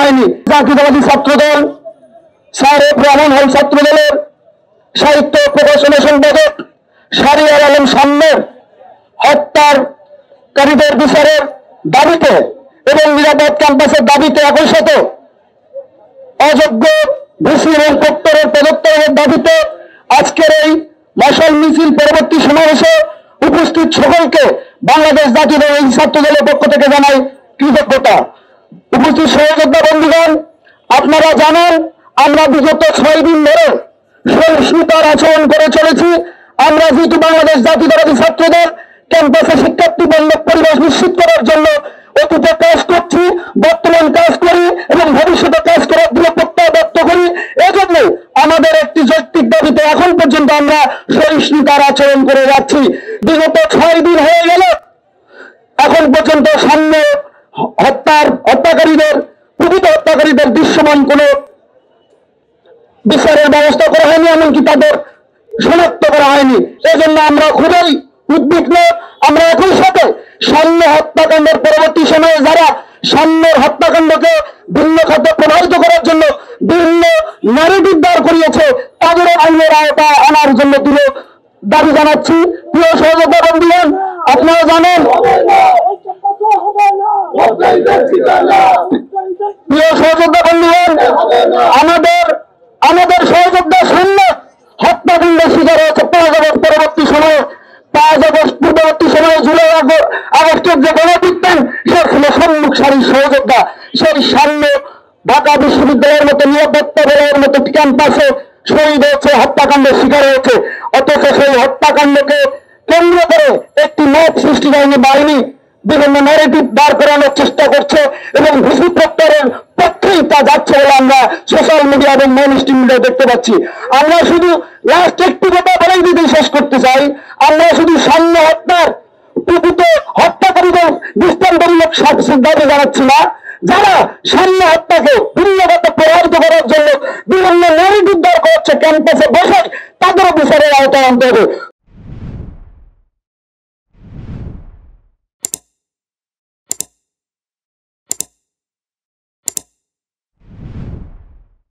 হয়নি। জাতীয়তাবাদী ছাত্রদল সারে ব্রাহ্মণ হল ছাত্রদলের সাহিত্য প্রকাশনা সম্পাদক শাহরিয়ার আলম সামনের হত্যাকারীদের বিচারের দাবিতে এবং নিরাপদ ক্যাম্পাসের দাবিতে একই সাথে অযোগ্য ভিসি এবং প্রক্টরের পদত্যাগের দাবিতে আজকের এই মশাল মিছিল পরবর্তী সমাবেশে উপস্থিত সকলকে বাংলাদেশ জাতীয়তাবাদী ছাত্রদলের পক্ষ থেকে জানাই কৃতজ্ঞতা। উপস্থিত সহযোদ্ধা বন্ধুগণ, আপনারা জানেন আমরা বিগত 6 দিন ধরে সহিষ্ণুতার আচরণ করে চলেছি। আমরা যেহেতু বাংলাদেশ জাতীয়তাবাদী ছাত্রদল ক্যাম্পাসে শিক্ষার্থী বান্ধব পরিবেশ নিশ্চিত করার জন্য অতীতে কাজ করছি, বর্তমান কাজ করি এবং ভবিষ্যতে কাজ করার দৃঢ় প্রত্যয় ব্যক্ত করি। এজন্য আমাদের একটি যৌক্তিক দাবিতে এখন পর্যন্ত আমরা সহিষ্ণুতার আচরণ করে যাচ্ছি। বিগত 6 দিন হয়ে গেল, এখন পর্যন্ত সামনে হত্যাকারীদের প্রকৃত হত্যাকারীদের দৃশ্যমান কোনো বিচারের ব্যবস্থা করা হয়নি, এমনকি তাদের শনাক্ত করা হয়নি। এজন্য আমরা খুবই উদ্বিগ্ন। আমরা একই সাথে সাম্য হত্যাকাণ্ডের পরবর্তী সময়ে যারা সাম্যের হত্যাকাণ্ডকে ভিন্ন খাতে প্রভাবিত করার জন্য বিভিন্ন ন্যারেটিভ দাঁড় করিয়েছে, তাদেরও আইনের আওতায় আনার জন্য দৃঢ় দাবি জানাচ্ছি। প্রিয় সহযোদ্ধা বন্ধুগণ, আপনারা জানেন, প্রিয় সহযোদ্ধা বন্ধুগণ, আমাদের সহযোদ্ধা সাম্য হত্যাকাণ্ডের শিকার হয়েছে 5 আগস্ট পরবর্তী সময়ে। 5 আগস্ট পূর্ববর্তী সময়ে জুলাই আগস্টের যে গণবিজ্ঞান, সে ছিল সম্মুখ সারির সহযোদ্ধা। সেই সামনে ঢাকা বিশ্ববিদ্যালয়ের মতো নিরাপত্তা বলয়ের মতো ক্যাম্পাসে শহীদ হয়েছে, হত্যাকাণ্ডের শিকার হয়েছে। অথচ সেই হত্যাকাণ্ডকে কেন্দ্র করে একটি মত সৃষ্টিকারী বাহিনী বিভিন্ন ন্যারেটিভ দাঁড় করানোর চেষ্টা করছে এবং ভিসি প্রক্টরের পক্ষেই তা যাচ্ছে বলে আমরা সোশ্যাল মিডিয়া এবং মেইনস্ট্রিম মিডিয়া দেখতে পাচ্ছি। আমরা শুধু লাস্ট একটি কথা বলেই দিতে শেষ করতে চাই, আমরা শুধু সাম্য হত্যার প্রকৃত হত্যাকারীদের দৃষ্টান্তমূলক শাস্তির দাবি জানাচ্ছি না, যারা সাম্য হত্যাকে ভিন্নভাবে প্রভাবিত করার জন্য বিভিন্ন ন্যারেটিভ দাঁড় করাচ্ছে ক্যাম্পাসে বসে, তাদেরও বিচারের আওতায় আনতে হবে।